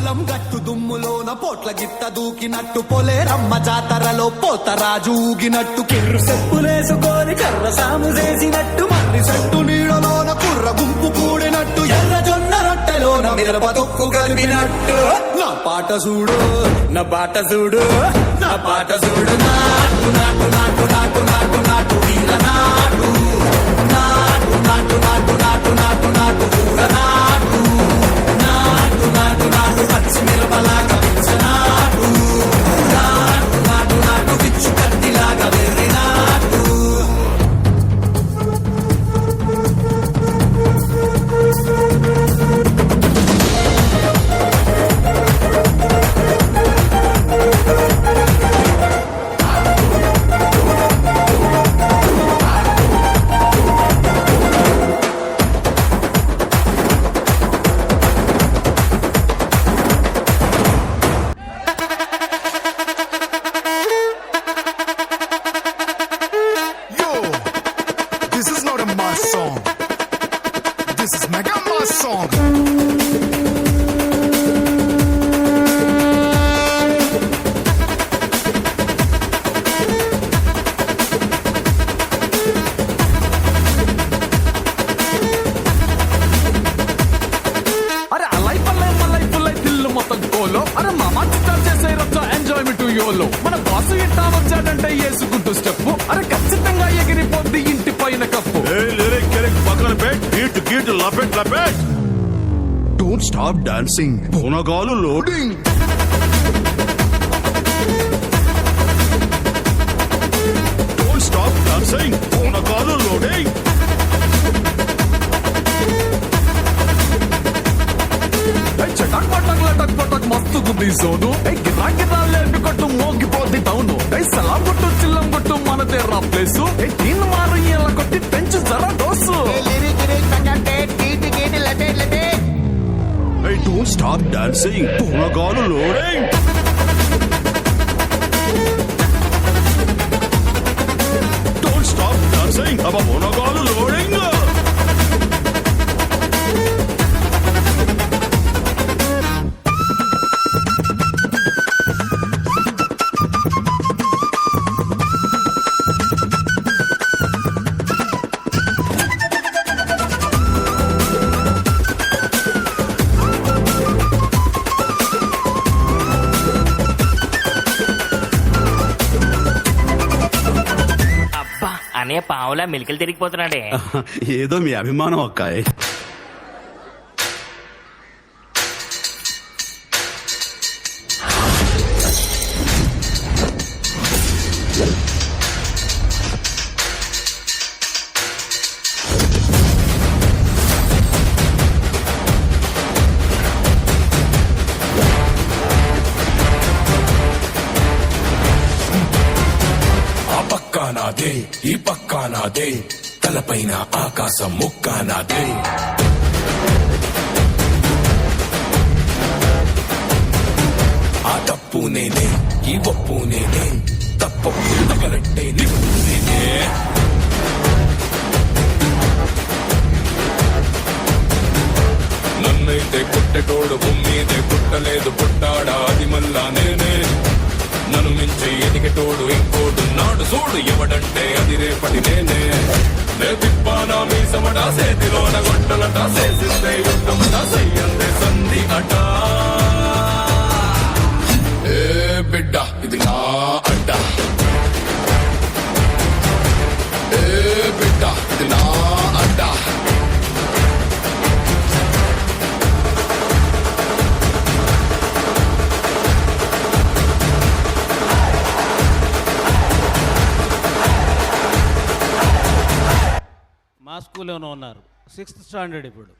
పొలం గట్టు దుమ్ములోన పోట్ల గిట్ట దూకినట్టు పొలేరమ్మ జాతరలో పోతరాజు ఊగినట్టు కిర్రు చెప్పులేసుకొని కర్ర సాము చేసినట్టు మర్రి చెట్టు నీడలోన కుర్ర గుంపు కూడినట్టు ఎర్ర జొన్న రొట్టెలోన మిరప తొక్కు కలిపినట్టు నా పాట చూడు నా బాట చూడు నా పాట చూడు నాటు నాటు నాటు నాటు నాటు నాటు వీర నాటు నాటు నాటు నాటు నాటు నాటు నాటు ఊర నాటు నాటు నాటు నాటు పచ్చి మిరపలాగా పిచ్చనాటు నాటు నాటు నాటు పిచ్చు కత్తిలాగా వెర్రి నాటు This is Mega Mass song. అరే అలై పల్లై మల్లై పుల్లై తిల్లు మొత్తం కోలో అరే మామా చిత్తాలు చేసే రచ్చ ఎంజాయ్మెంట్ యోలో మన బాసు ఇట్టా వచ్చాడంటే వేసుకుంటూ స్టెప్ అరే ఖచ్చితంగా ఎగిరిపోద్ది ఇంటి పైన కప్పు పక్కన పెట్ గీట్ గీట్ లపెట్ లపెట్ డోంట్ స్టాప్ డాన్సింగ్ పూనగాలు లోడింగ్ డోంట్ స్టాప్ డాన్సింగ్ పూనగాలు లోడింగ్ చటాక్ పటాక్ లటక్ పటాక్ మస్తు గుద్ది సోను గిరా గిరా లేపి కొట్టు మోగిపోద్ది టౌను సలాం కొట్టు చిల్లం కొట్టు మనదే రా ప్లేసు దీన్ని మారు ఇలా కొట్టి పెంచు జరా డోసు Hey, don't stop dancing. పూనగాలు లోడింగ్ Don't stop dancing. అబ్బా పూనగాలు లోడింగ్ అనే పావులా మెలికలు తిరిగిపోతున్నాడే. ఏదో మీ అభిమానం అక్కాయ్. నాదే ఈ పక్కా నాదే తలపైన ఆకాశం ముక్కా నాదే ఆ తప్పు నేనే ఈ ఒప్పు నేనే తప్పప్పు తగలట్టే నిప్పు నేనే నన్నైతే పుట్టెటోడు భూమ్మీదే పుట్టలేదు పుట్టాడా అది మళ్ళా నేనే నన్ను మించి ఎదిగేటోడు ఇంకోడు నాడు చూడు ఎవడంటే అది రేపటి నేనే నే తిప్పానా మీ సమడా సేతిలోన గొట్టలట సేసిస్తే యుద్ధమట సయ్యందే సంధి అట ఏ బిడ్డ ఇది నా అడ్డ ఏ బిడ్డ ఇది నా అడ్డ మా స్కూల్లోనే ఉన్నారు 6th స్టాండర్డ్ ఇప్పుడు